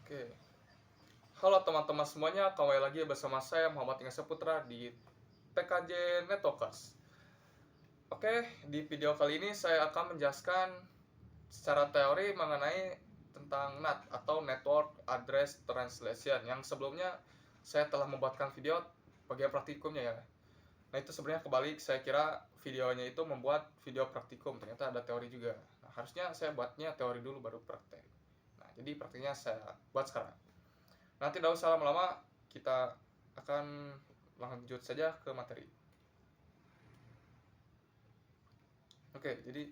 Oke. Halo teman-teman semuanya, kembali lagi bersama saya Muhammad Inga Saputra di TKJ Netokers. Oke, di video kali ini saya akan menjelaskan secara teori mengenai tentang NAT atau Network Address Translation yang sebelumnya saya telah membuatkan video bagian praktikumnya ya. Nah itu sebenarnya kebalik, saya kira videonya itu membuat video praktikum, ternyata ada teori juga. Nah, harusnya saya buatnya teori dulu baru praktek. Nah jadi praktiknya saya buat sekarang. Nah, tidak usah lama-lama, kita akan lanjut saja ke materi. Oke, jadi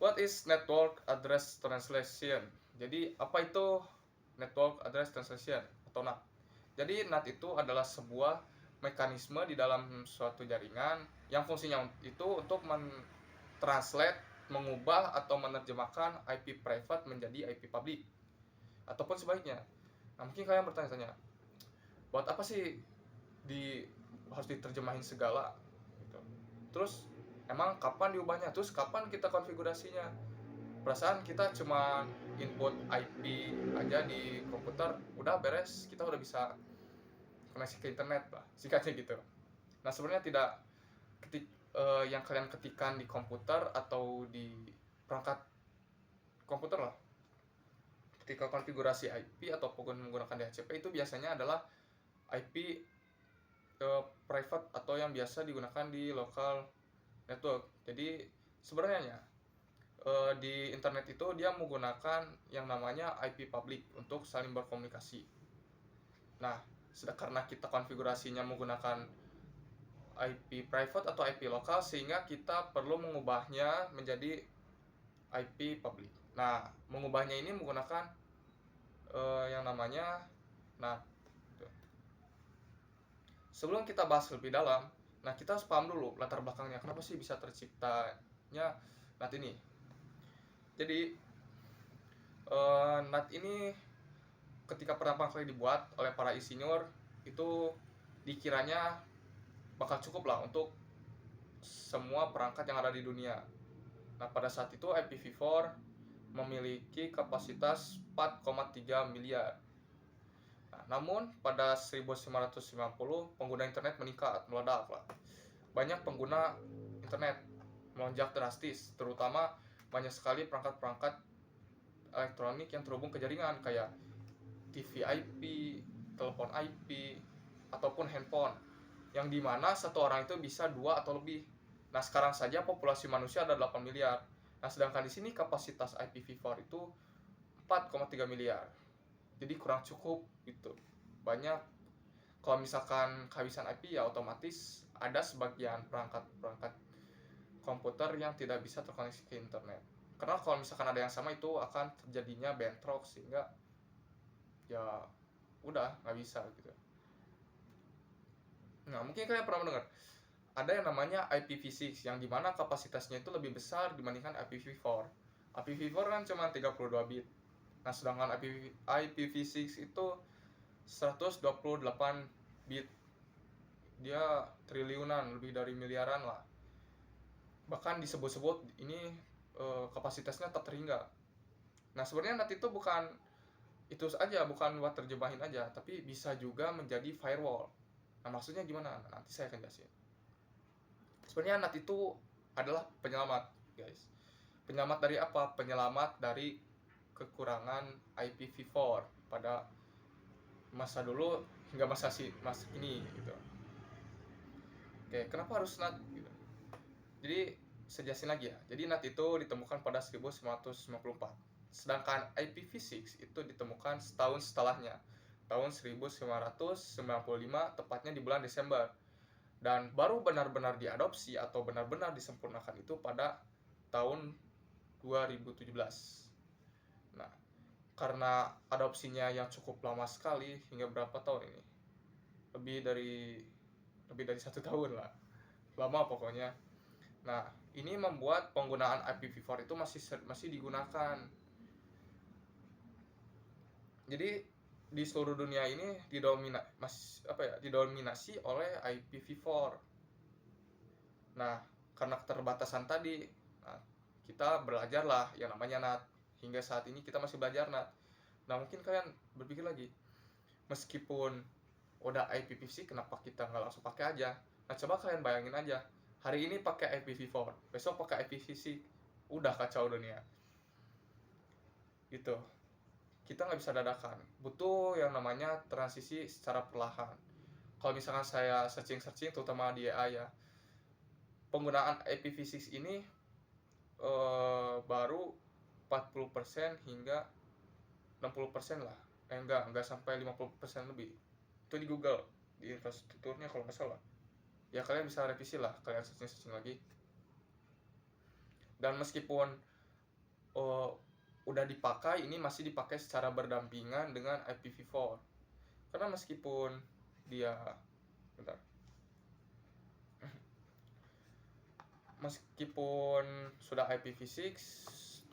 what is network address translation? Jadi, apa itu network address translation atau NAT? Jadi, NAT itu adalah sebuah mekanisme di dalam suatu jaringan yang fungsinya itu untuk mentranslate, mengubah atau menerjemahkan IP private menjadi IP public ataupun sebaliknya. Nah, mungkin kalian bertanya-tanya, buat apa sih harus diterjemahin segala gitu. Terus emang kapan diubahnya? Terus kapan kita konfigurasinya? Perasaan kita cuma input IP aja di komputer, udah beres, kita udah bisa koneksi ke internet lah, singkatnya gitu. Nah sebenarnya tidak yang kalian ketikkan di komputer atau di perangkat komputer lah. Ketika konfigurasi IP ataupun menggunakan DHCP itu biasanya adalah IP private atau yang biasa digunakan di local network. Jadi sebenarnya di internet itu dia menggunakan yang namanya IP public untuk saling berkomunikasi. Nah, karena kita konfigurasinya menggunakan IP private atau IP lokal sehingga kita perlu mengubahnya menjadi IP public. Nah, mengubahnya ini menggunakan yang namanya NAT. Sebelum kita bahas lebih dalam, nah kita harus paham dulu latar belakangnya. Kenapa sih bisa terciptanya NAT ini? Jadi NAT ini ketika pertama kali dibuat oleh para insinyur itu dikiranya bakal cukup lah untuk semua perangkat yang ada di dunia. Nah pada saat itu IPv4 memiliki kapasitas 4,3 miliar. Nah, namun pada 1990 pengguna internet meningkat, meledak lah. Banyak pengguna internet melonjak drastis, terutama banyak sekali perangkat-perangkat elektronik yang terhubung ke jaringan kayak TV IP, telepon IP, ataupun handphone, yang dimana satu orang itu bisa 2 atau lebih. Nah sekarang saja populasi manusia ada 8 miliar. Nah sedangkan di sini kapasitas IPv4 itu 4,3 miliar. Jadi kurang cukup gitu. Banyak kalau misalkan kehabisan IP ya otomatis ada sebagian perangkat-perangkat komputer yang tidak bisa terkoneksi ke internet. Karena kalau misalkan ada yang sama itu akan terjadinya bentrok sehingga ya udah nggak bisa gitu. Nah mungkin kalian pernah mendengar ada yang namanya IPv6 yang dimana kapasitasnya itu lebih besar dibandingkan IPv4. IPv4 kan cuma 32 bit. Nah sedangkan IPv6 itu 128 bit. Dia triliunan, lebih dari miliaran lah. Bahkan disebut-sebut ini kapasitasnya tak terhingga. Nah sebenarnya NAT itu bukan itu saja, bukan buat terjemahin aja, tapi bisa juga menjadi firewall. Nah maksudnya gimana? Nanti saya akan jelasin. Sebenarnya NAT itu adalah penyelamat, guys. Penyelamat dari apa? Penyelamat dari kekurangan IPv4 pada masa dulu hingga masa ini gitu. Oke, kenapa harus NAT gitu? Jadi sejelasin lagi ya. Jadi NAT itu ditemukan pada 1994. Sedangkan IPv6 itu ditemukan setahun setelahnya, tahun 1995, tepatnya di bulan Desember. Dan baru benar-benar diadopsi atau benar-benar disempurnakan itu pada tahun 2017. Nah, karena adopsinya yang cukup lama sekali, hingga berapa tahun ini? Lebih dari 1 tahun lah. Lama pokoknya. Nah, ini membuat penggunaan IPv4 itu masih digunakan. Jadi di seluruh dunia ini didominasi oleh IPv4. Nah, karena keterbatasan tadi, nah, kita belajarlah yang namanya NAT. Hingga saat ini kita masih belajar NAT. Nah, mungkin kalian berpikir lagi, meskipun udah IPv6 kenapa kita nggak langsung pakai aja? Nah, coba kalian bayangin aja, hari ini pakai IPv4, besok pakai IPv6, udah kacau dunia gitu. Kita nggak bisa dadakan, butuh yang namanya transisi secara perlahan. Kalau misalkan saya searching terutama di AI ya, penggunaan IPv6 ini baru 40% hingga 60% lah. Enggak sampai 50% lebih. Itu di Google, di infrastrukturnya kalau nggak salah. Ya kalian bisa revisi lah, kalian searching lagi. Dan meskipun udah dipakai, ini masih dipakai secara berdampingan dengan IPv4. Karena meskipun dia bentar. Meskipun sudah IPv6,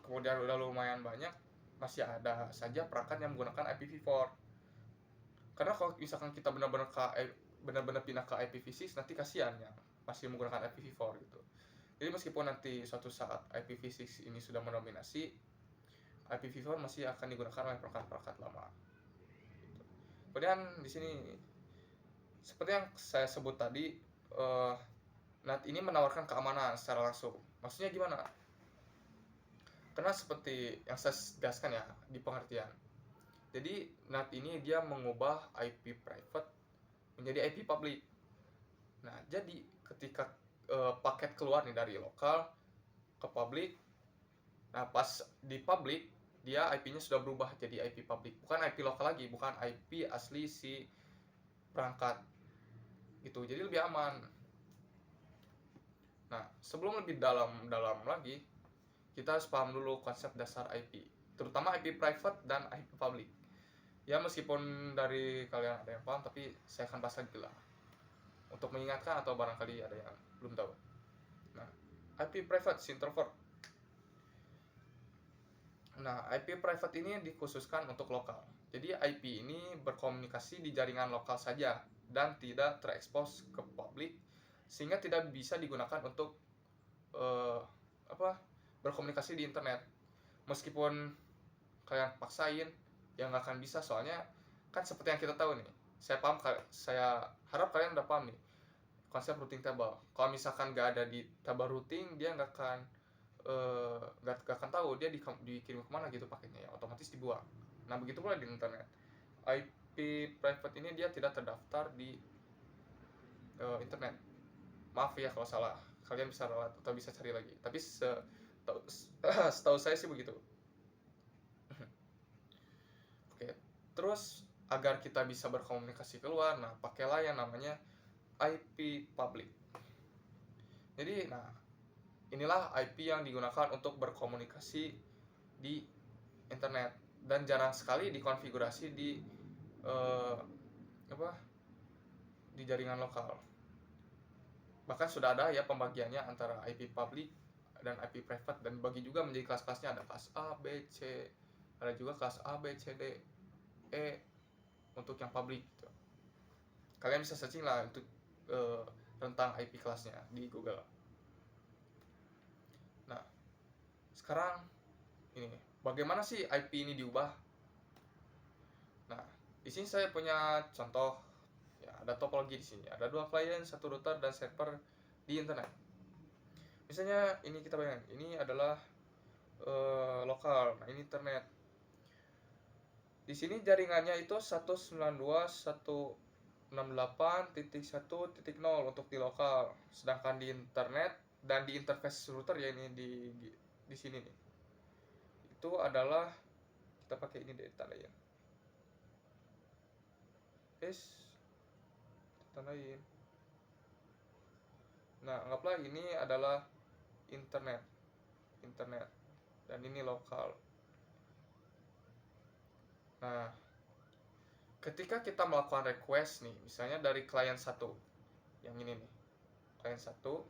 kemudian udah lumayan banyak, masih ada saja perangkat yang menggunakan IPv4. Karena kalau misalkan kita benar-benar pindah ke IPv6, nanti kasihan yang masih menggunakan IPv4 gitu. Jadi meskipun nanti suatu saat IPv6 ini sudah mendominasi, IPv4 masih akan digunakan oleh perangkat-perangkat lama. Kemudian di sini seperti yang saya sebut tadi, NAT ini menawarkan keamanan secara langsung. Maksudnya gimana? Karena seperti yang saya jelaskan ya di pengertian. Jadi NAT ini dia mengubah IP private menjadi IP public. Nah, jadi ketika paket keluar nih dari lokal ke public, nah pas di public dia IP-nya sudah berubah jadi IP public, bukan IP lokal lagi, bukan IP asli si perangkat gitu. Jadi lebih aman. Nah, sebelum lebih dalam lagi, kita harus paham dulu konsep dasar IP, terutama IP private dan IP public. Ya meskipun dari kalian ada yang paham, tapi saya akan bahas lagi lah untuk mengingatkan atau barangkali ada yang belum tahu. Nah, IP private introvert. Nah, IP private ini dikhususkan untuk lokal. Jadi IP ini berkomunikasi di jaringan lokal saja dan tidak terekspos ke publik, sehingga tidak bisa digunakan untuk berkomunikasi di internet. Meskipun kalian paksain, ya nggak akan bisa, soalnya kan seperti yang kita tahu nih. Saya harap kalian udah paham nih konsep routing table. Kalau misalkan nggak ada di table routing, dia nggak akan tahu dia dikirim kemana gitu paketnya, ya otomatis dibuang. Nah begitu pula di internet. IP private ini dia tidak terdaftar di internet. Maaf ya kalau salah, kalian bisa ralat atau bisa cari lagi, tapi setahu saya sih begitu. Oke, terus agar kita bisa berkomunikasi keluar, nah pakailah yang namanya IP public. Jadi, nah inilah IP yang digunakan untuk berkomunikasi di internet dan jarang sekali dikonfigurasi di di jaringan lokal. Bahkan sudah ada ya pembagiannya antara IP public dan IP private, dan bagi juga menjadi kelas-kelasnya, ada kelas A, B, C, ada juga kelas A, B, C, D, E untuk yang public gitu. Kalian bisa searching lah untuk tentang IP kelasnya di Google. Nah, sekarang ini bagaimana sih IP ini diubah? Nah, di sini saya punya contoh. Ya, ada topologi di sini. Ada 2 client, 1 router dan server di internet. Misalnya ini kita bayangkan, ini adalah lokal. Nah, ini internet. Di sini jaringannya itu 192.168.1.0 untuk di lokal. Sedangkan di internet dan di interface router ya ini di sini nih. Itu adalah, kita pakai ini deh tandain. Tandain. Nah, anggaplah ini adalah internet dan ini lokal. Nah, ketika kita melakukan request nih, misalnya dari client 1, yang ini nih, client 1,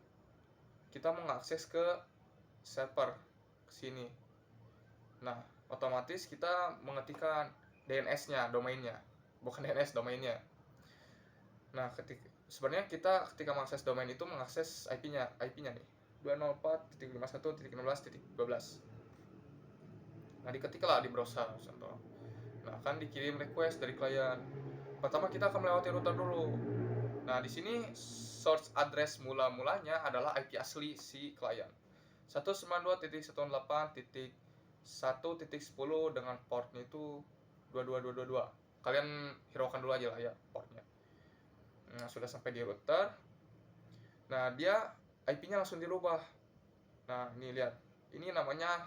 kita mengakses ke server ke sini. Nah, otomatis kita mengetikkan DNS-nya, domainnya, bukan DNS, domainnya. Nah, sebenarnya kita ketika mengakses domain itu mengakses IP-nya nih, 204.51.16.12. Nah, diketiklah di browser contoh. Nah, akan dikirim request dari klien. Pertama kita akan melewati router dulu. Nah, di sini source address mula-mulanya adalah IP asli si klien. 192.168.1.10 dengan portnya itu 22222. Kalian hiraukan dulu aja lah ya portnya. Nah, sudah sampai di router. Nah, dia IP-nya langsung dirubah. Nah, ini lihat. Ini namanya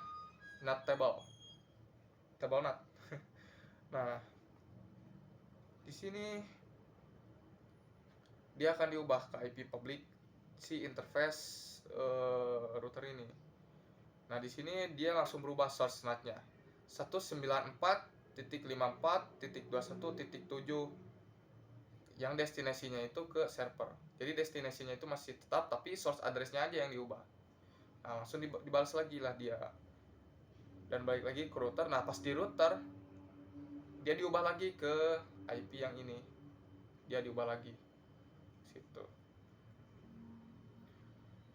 NAT table. Table NAT. Nah, di sini dia akan diubah ke IP public si interface router ini. Nah, di sini dia langsung berubah source NAT-nya. 194.54.21.7 yang destinasinya itu ke server. Jadi destinasinya itu masih tetap, tapi source address-nya aja yang diubah. Nah, langsung dibalas lagi lah dia. Dan balik lagi ke router. Nah, pas di router dia diubah lagi ke IP yang ini. Dia diubah lagi. Situ.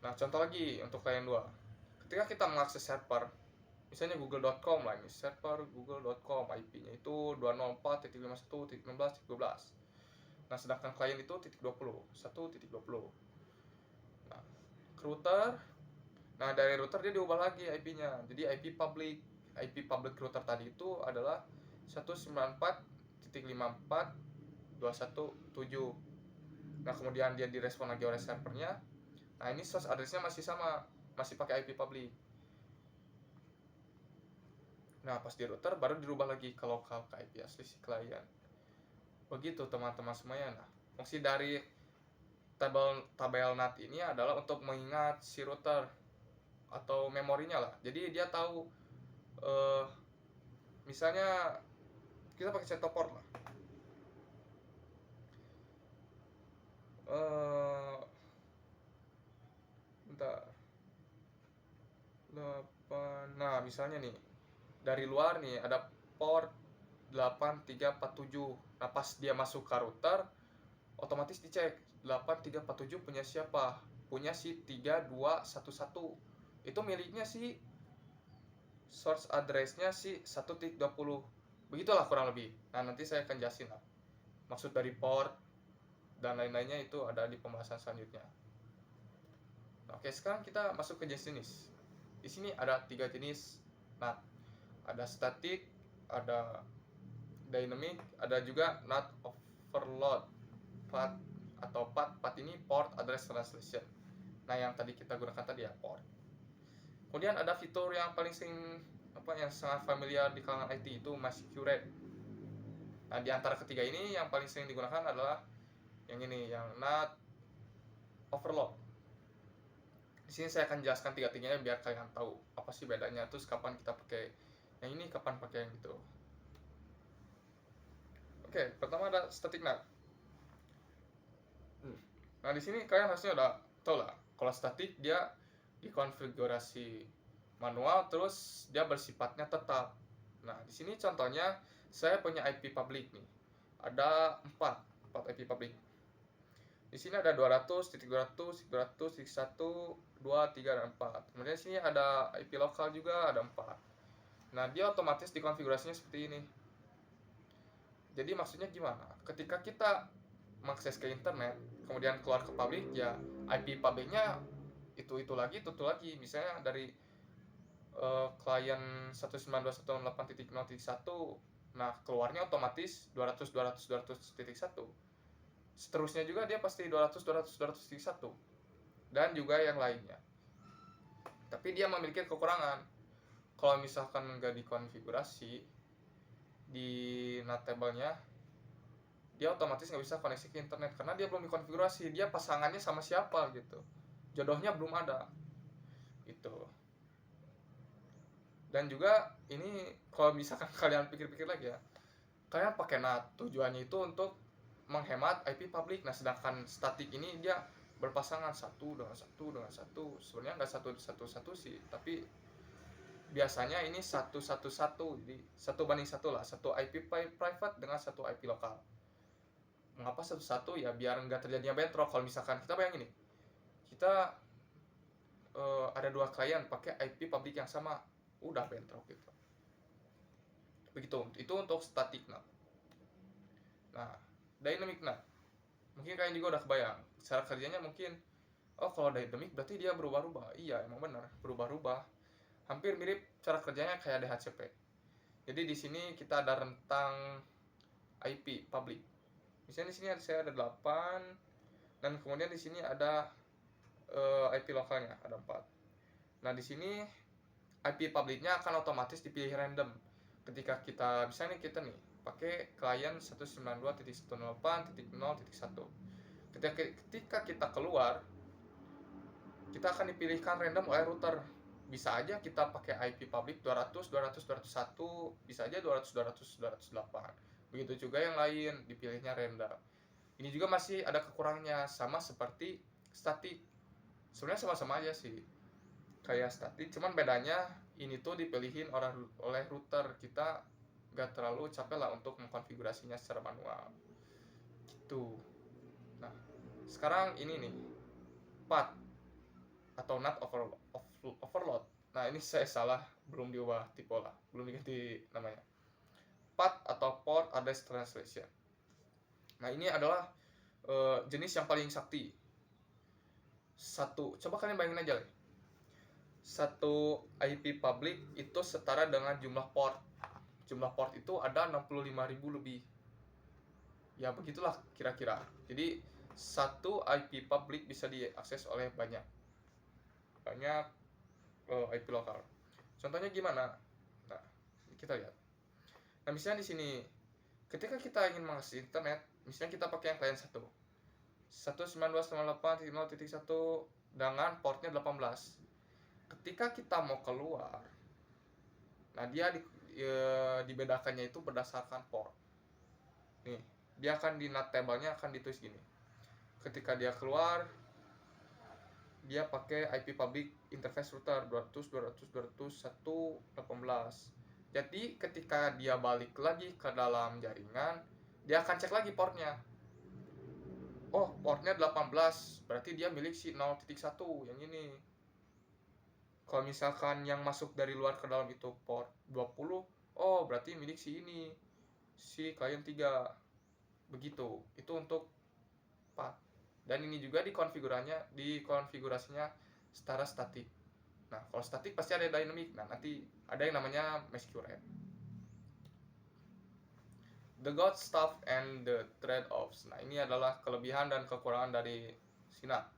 Nah, contoh lagi untuk klien 2. Ketika kita mengakses server, misalnya google.com lah ini, server google.com IP-nya itu 204.51.16.12. Nah, sedangkan klien itu .20, 1.20. Nah, ke router. Nah, dari router dia diubah lagi IP-nya. Jadi IP public router tadi itu adalah 194.54.217. Nah, kemudian dia direspon lagi oleh servernya. Nah, ini source address-nya masih sama, masih pakai IP public. Nah, pas di router baru dirubah lagi ke lokal ke IP asli si klien. Begitu teman-teman semuanya. Nah, fungsi dari tabel NAT ini adalah untuk mengingat si router atau memorinya lah. Jadi dia tahu misalnya kita pakai set top port lah. Bentar. 8. Nah, misalnya nih dari luar nih ada port 8347. Nah, pas dia masuk ke router otomatis dicek 8347 punya siapa? Punya si 3211. Itu miliknya si source address-nya si 1.20. Begitulah kurang lebih. Nah, nanti saya akan jelasin lah. Maksud dari port dan lain-lainnya itu ada di pembahasan selanjutnya. Oke, sekarang kita masuk ke jenis-jenis. Di sini ada 3 jenis NAT. Ada static, ada dynamic, ada juga NAT overload. PAT atau PAT ini port address translation. Nah, yang tadi kita gunakan tadi ya port. Kemudian ada fitur yang paling sering yang sangat familiar di kalangan IT itu masquerade. Nah, di antara ketiga ini yang paling sering digunakan adalah yang ini, yang NAT overload. Di sini saya akan jelaskan tiga-tiganya biar kalian tahu apa sih bedanya, terus kapan kita pakai yang ini, kapan pakai yang itu. Oke, pertama ada static NAT. Nah, di sini kalian harusnya udah tahu lah, kalau static dia dikonfigurasi manual terus dia bersifatnya tetap. Nah, di sini contohnya saya punya IP public nih. Ada 4 IP public. Di sini ada 200.200.200.1, 2, 3 dan 4. Kemudian di sini ada IP lokal juga ada 4. Nah, dia otomatis dikonfigurasinya seperti ini. Jadi maksudnya gimana? Ketika kita mengakses ke internet, kemudian keluar ke public, ya IP publicnya itu lagi. Misalnya dari klien 192.168.0.1, nah keluarnya otomatis 200.200.200.1. Seterusnya juga dia pasti 200.200.200.1 dan juga yang lainnya. Tapi dia memiliki kekurangan. Kalau misalkan nggak dikonfigurasi di NAT table-nya, dia otomatis nggak bisa koneksi ke internet karena dia belum dikonfigurasi. Dia pasangannya sama siapa gitu, jodohnya belum ada gitu. Dan juga ini kalau misalkan kalian pikir-pikir lagi ya, kalian pakai NAT tujuannya itu untuk menghemat IP public. Nah, sedangkan static ini dia berpasangan satu dengan satu. Sebenarnya nggak satu sih, tapi biasanya ini 111. Jadi 1:1 lah, satu IP private dengan satu IP lokal. Mengapa 1:1? Ya biar nggak terjadinya bentrok. Kalau misalkan kita bayangin nih, kita ada 2 klien pakai IP public yang sama, udah bentrok gitu. Begitu, itu untuk static NAT. Nah, dynamic NAT, mungkin kalian juga udah kebayang cara kerjanya. Mungkin, oh kalau dynamic berarti dia berubah-ubah. Iya, emang benar, berubah-ubah. Hampir mirip cara kerjanya kayak DHCP. Jadi di sini kita ada rentang IP public. Misalnya di sini saya ada 8, dan kemudian di sini ada IP lokalnya ada 4. Nah, di sini IP publicnya akan otomatis dipilih random. Ketika kita misalnya kita nih pakai klien 192.168.0.1. Ketika kita keluar, kita akan dipilihkan random oleh router. Bisa aja kita pakai IP public 200, 200, 201, bisa aja 200, 200, 208. Begitu juga yang lain, dipilihnya random. Ini juga masih ada kekurangannya, sama seperti static. Sebenarnya sama-sama aja sih kayak static, cuman bedanya ini tuh dipilihin oleh router. Kita gak terlalu capek lah untuk mengkonfigurasinya secara manual gitu. Nah, sekarang ini nih, path atau NAT overload. Nah, ini saya salah, belum diubah tipe lah, belum diganti namanya. Path atau port address translation. Nah, ini adalah jenis yang paling sakti. Coba kalian bayangin aja nih, satu IP public itu setara dengan jumlah port. Jumlah port itu ada 65.000 lebih. Ya begitulah kira-kira. Jadi satu IP public bisa diakses oleh banyak IP lokal. Contohnya gimana? Nah, kita lihat. Nah, misalnya di sini ketika kita ingin mengakses internet, misalnya kita pakai yang klien 192.168.0.1 dengan portnya 18. Ketika kita mau keluar, nah dia dibedakannya itu berdasarkan port. Nih, dia akan di NAT table-nya akan ditulis gini. Ketika dia keluar, dia pakai IP public interface router 200, 200, 200, 118. Jadi ketika dia balik lagi ke dalam jaringan, dia akan cek lagi portnya. Oh, portnya 18, berarti dia milik si 0.1 yang ini. Kalau misalkan yang masuk dari luar ke dalam itu port 20, oh berarti milik si ini, si klien 3. Begitu. Itu untuk path. Dan ini juga dikonfigurasinya secara statik. Nah, kalau statik pasti ada dynamic. Nah, nanti ada yang namanya masquerade. The good stuff and the trade-offs. Nah, ini adalah kelebihan dan kekurangan dari NAT.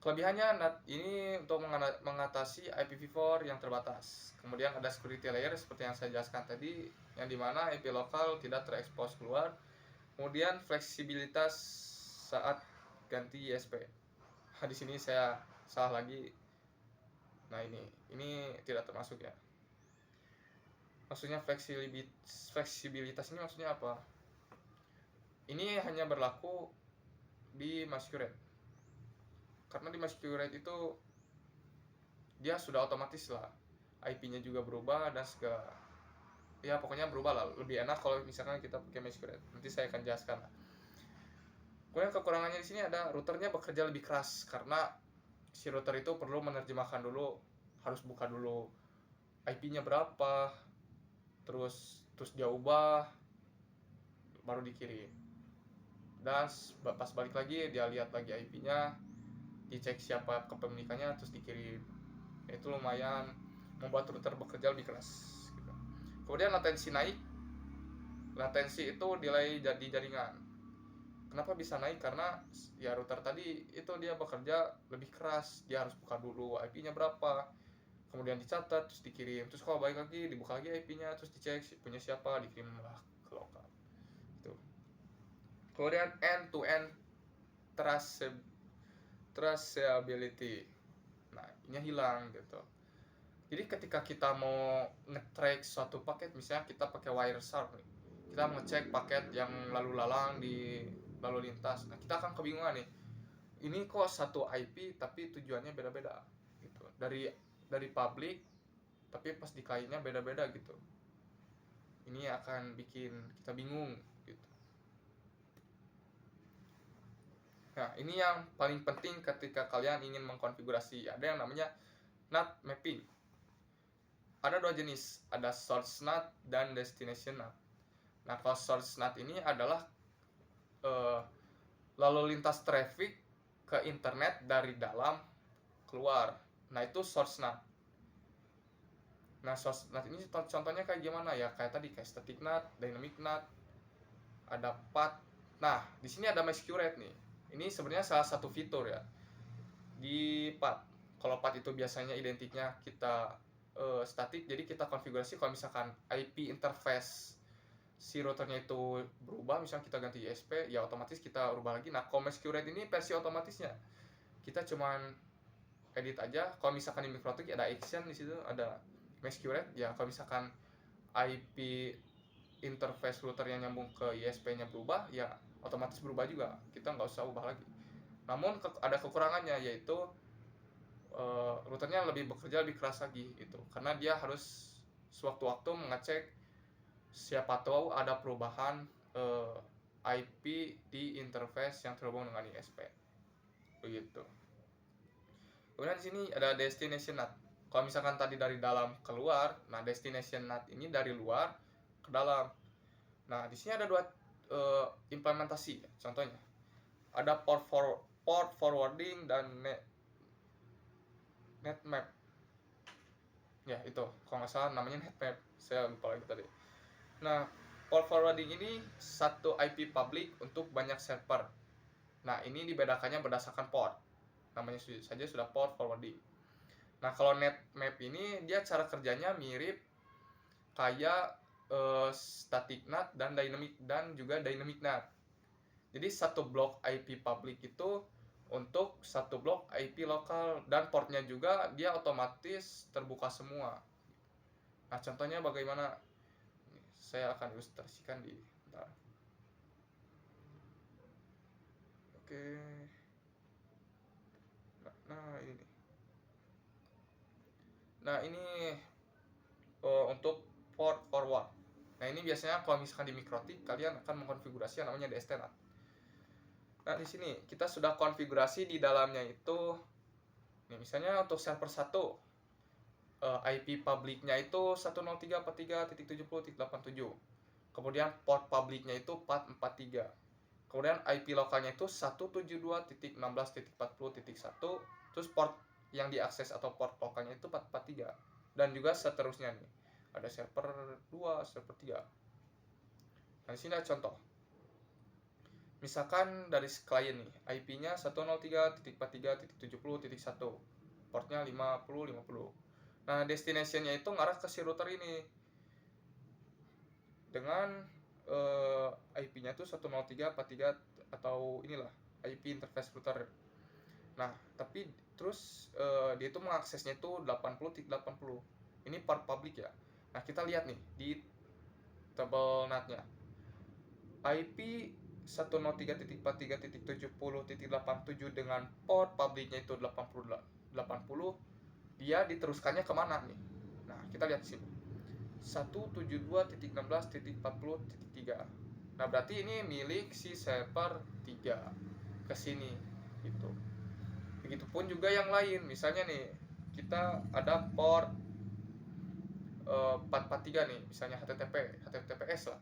Kelebihannya, NAT ini untuk mengatasi IPv4 yang terbatas. Kemudian ada security layer seperti yang saya jelaskan tadi, yang dimana IP lokal tidak terekspos keluar. Kemudian fleksibilitas saat ganti ISP. Nah, di sini saya salah lagi. Nah, ini tidak termasuk ya. Maksudnya fleksibilitas ini maksudnya apa? Ini hanya berlaku di masquerade. Karena di masquerade itu dia sudah otomatis lah, IP-nya juga berubah dan segala. Ya pokoknya berubah lah. Lebih enak kalau misalkan kita pakai masquerade. Nanti saya akan jelaskan lah. Kemudian kekurangannya di sini ada routernya bekerja lebih keras karena si router itu perlu menerjemahkan dulu, harus buka dulu IP-nya berapa, terus dia ubah, baru dikirim. Dan pas balik lagi dia lihat lagi IP-nya, dicek siapa kepemilikannya, terus dikirim. Itu lumayan membuat router bekerja lebih keras gitu. Kemudian latensi naik. Latensi itu delay jadi jaringan. Kenapa bisa naik? Karena ya router tadi itu dia bekerja lebih keras, dia harus buka dulu IP-nya berapa, kemudian dicatat, terus dikirim, terus kalau balik lagi dibuka lagi IP-nya, terus dicek punya siapa, dikirimlah ke lokal. Itu. Kemudian end-to-end traceability. Nah, ini hilang gitu. Jadi ketika kita mau nge-track suatu paket, misalnya kita pakai Wireshark nih, kita ngecek paket yang lalu lalang di lalu lintas. Nah, kita akan kebingungan nih. Ini kok satu IP tapi tujuannya beda-beda gitu. Dari public tapi pas di kliennya beda-beda gitu. Ini akan bikin kita bingung gitu. Nah, ini yang paling penting ketika kalian ingin mengkonfigurasi. Ada yang namanya NAT mapping. ada dua jenis, ada source NAT dan destination NAT. Nah, kalau source NAT ini adalah lalu lintas traffic ke internet dari dalam keluar. Nah, itu source NAT. Nah, source NAT ini contohnya kayak gimana ya? Kayak tadi, kayak static NAT, dynamic NAT, ada path. Nah, di sini ada mesh curate nih. Ini sebenarnya salah satu fitur ya di path. Kalau path itu biasanya identiknya kita static, jadi kita konfigurasi kalau misalkan IP interface si routernya itu berubah, misalnya kita ganti ISP, ya otomatis kita ubah lagi. Nah, kalau mesh curate ini versi otomatisnya. Kita cuman edit aja. Kalau misalkan di MikroTik ada action di situ, ada mesh curate. Ya, kalau misalkan IP interface router yang nyambung ke ISP-nya berubah, ya otomatis berubah juga. Kita nggak usah ubah lagi. Namun ada kekurangannya, yaitu routernya bekerja lebih keras lagi gitu, karena dia harus sewaktu-waktu mengecek siapa tahu ada perubahan IP di interface yang terhubung dengan ISP begitu. Kemudian di sini ada destination NAT. Kalau misalkan tadi dari dalam keluar, nah destination NAT ini dari luar ke dalam. Nah, di sini ada dua implementasi. Contohnya ada port forwarding dan net map. Ya, itu kalau nggak salah namanya net map, saya lupa lagi tadi. Nah, port forwarding ini satu IP public untuk banyak server. Nah, ini dibedakannya berdasarkan port. Namanya saja sudah port forwarding. Nah, kalau net map ini dia cara kerjanya mirip kayak static NAT dan juga dynamic NAT. Jadi satu blok IP public itu untuk satu blok IP lokal, dan portnya juga dia otomatis terbuka semua. Nah, contohnya bagaimana? Saya akan ilustrasikan di bentar. Oke. Nah ini nih. Nah, ini untuk port forward. Nah, ini biasanya kalau misalkan di MikroTik kalian akan mengkonfigurasi yang namanya DST-NAT. Nah, di sini kita sudah konfigurasi di dalamnya itu. Nih, misalnya untuk server 1 IP publiknya itu 103.43.70.87. Kemudian port publiknya itu 443. Kemudian IP lokalnya itu 172.16.40.1. Terus port yang diakses atau port lokalnya itu 443. Dan juga seterusnya nih. Ada server 2, server 3. Nah, di sini ada contoh. Misalkan dari klien nih, IP-nya 103.43.70.1, portnya 5050. Nah, destination-nya itu ngarah ke si router ini dengan IP-nya tuh 103.43 atau inilah IP interface router. Nah, tapi terus dia itu mengaksesnya itu 80.80. Ini part public ya. Nah, kita lihat nih di table NAT-nya. IP 103.43.70.87 dengan port publiknya itu 80, dia diteruskannya kemana nih? Nah, kita lihat sini 172.16.40.3. Nah, berarti ini milik si server 3 ke sini gitu. Begitupun juga yang lain, misalnya nih kita ada port 443 nih, misalnya HTTPS lah.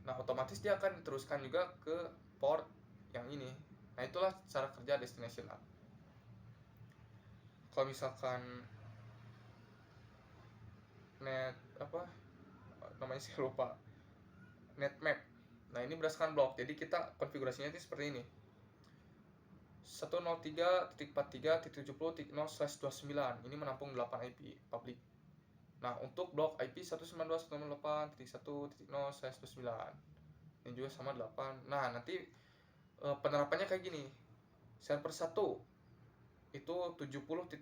Nah, otomatis dia akan diteruskan juga ke port yang ini. Nah, itulah cara kerja destination NAT. Kalau misalkan net namanya saya lupa, net map. Nah, ini berdasarkan blok. Jadi kita konfigurasinya itu seperti ini. 103.43.70.0/29 ini menampung 8 IP public. Nah, untuk blok IP 192.168.1.0/29 ini juga sama 8. Nah, nanti penerapannya kayak gini. Server 1 itu 70.1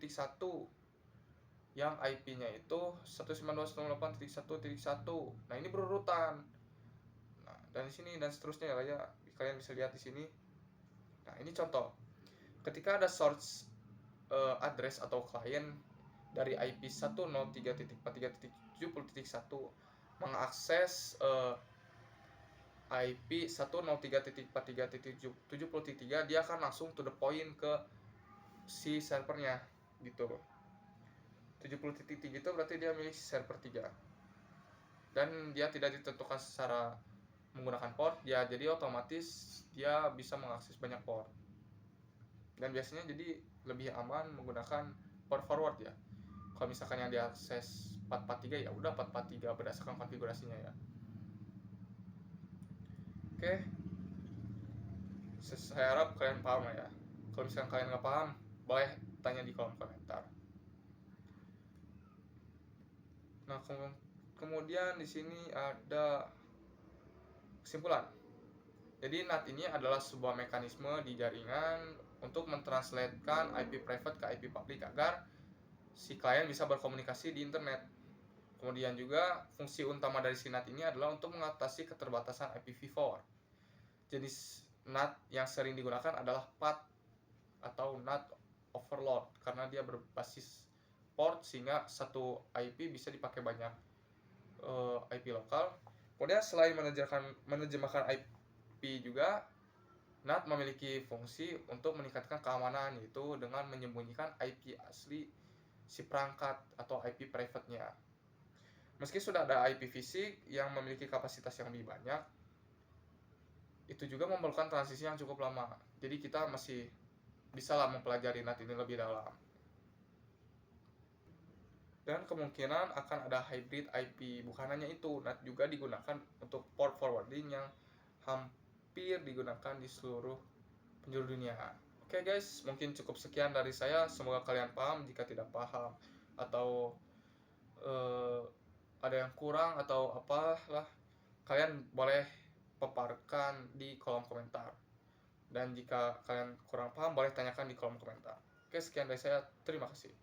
yang IP-nya itu 192.168.1.1. Nah, ini berurutan. Nah, dan di sini dan seterusnya ya, kalian bisa lihat di sini. Nah, ini contoh. Ketika ada source address atau klien dari IP 103.43.70.1 mengakses IP 103.43.70.3, dia akan langsung to the point ke si servernya gitu. 70.3 itu berarti dia milih server 3. Dan dia tidak ditentukan secara menggunakan port ya, jadi otomatis dia bisa mengakses banyak port. Dan biasanya jadi lebih aman menggunakan port forward ya. Kalau misalkan yang diakses 443 ya udah 443 berdasarkan konfigurasinya ya. Oke, saya harap kalian paham ya. Kalau misalkan kalian nggak paham, boleh tanya di kolom komentar. Nah, kemudian di sini ada kesimpulan. Jadi NAT ini adalah sebuah mekanisme di jaringan untuk mentranslatekan IP private ke IP public agar si klien bisa berkomunikasi di internet. Kemudian juga fungsi utama dari si NAT ini adalah untuk mengatasi keterbatasan IPv4. Jenis NAT yang sering digunakan adalah PAT atau NAT overload karena dia berbasis port sehingga satu IP bisa dipakai banyak IP lokal. Kemudian selain menerjemahkan IP juga, NAT memiliki fungsi untuk meningkatkan keamanan, yaitu dengan menyembunyikan IP asli si perangkat atau IP private-nya. Meski sudah ada IP fisik yang memiliki kapasitas yang lebih banyak, itu juga memerlukan transisi yang cukup lama. Jadi kita masih bisa lah mempelajari NAT ini lebih dalam. Dan kemungkinan akan ada hybrid IP. Bukan hanya itu, NAT juga digunakan untuk port forwarding yang hampir digunakan di seluruh penjuru dunia. Oke guys, mungkin cukup sekian dari saya. Semoga kalian paham. Jika tidak paham atau ada yang kurang atau apalah, kalian boleh paparkan di kolom komentar. Dan jika kalian kurang paham, boleh tanyakan di kolom komentar. Oke, sekian dari saya. Terima kasih.